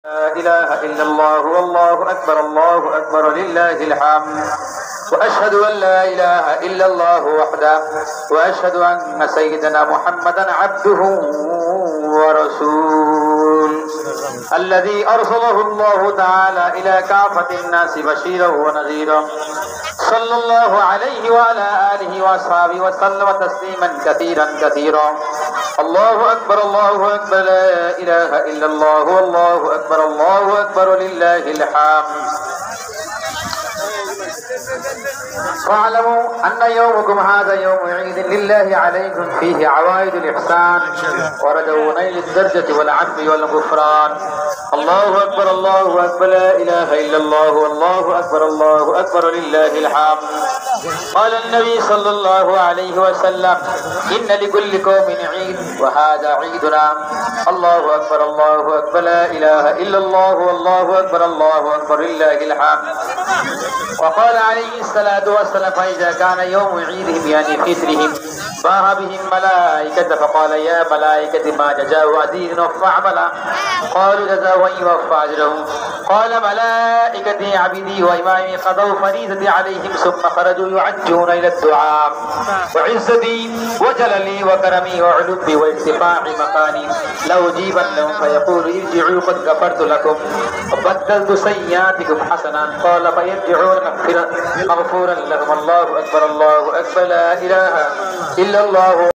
لا إله إلا الله والله أكبر الله أكبر لله الحمد وأشهد أن لا إله إلا الله وحده وأشهد أن سيدنا محمدا عبده ورسول الذي أرسله الله تعالى إلى كافة الناس بشيرا ونذيرا صلى الله عليه وعلى آله وأصحابه وسلم تسليما كثيرا كثيرا. الله أكبر الله أكبر لا إله إلا الله والله أكبر الله أكبر لله الحمد. واعلموا أن يومكم هذا يوم عيد لله عليكم فيه عوائد الإحسان ورجو نيل الدرجة والعفو والغفران. الله أكبر الله أكبر لا إله إلا الله والله أكبر الله أكبر لله الحمد. قال النبي صلى الله عليه وسلم إن لكل قوم عيد وهذا عيدنا. الله أكبر الله أكبر لا إله إلا الله والله أكبر الله أكبر لله الحمد. وقال عليه الصلاة والسلام فإذا كان يوم عيدهم يعني فطرهم باه بهم ملائكة فقال يا ملائكة ما جزاء عديد وفى عملا؟ قالوا جزاء وفى أجرهم. قال ملائكتي عبدي وإمامي قضوا فريضتي عليهم ثم خرجوا يعجون إلى الدعاء وعزتي وجللي وكرمي وعلومي وارتفاع مكاني لأجيبنهم فيقول ارجعوا قد غفرت لكم وبدلت سيئاتكم حسنا. قال فيرجعون مغفورا لهم. الله أكبر الله أكبر لا إله إلا الله.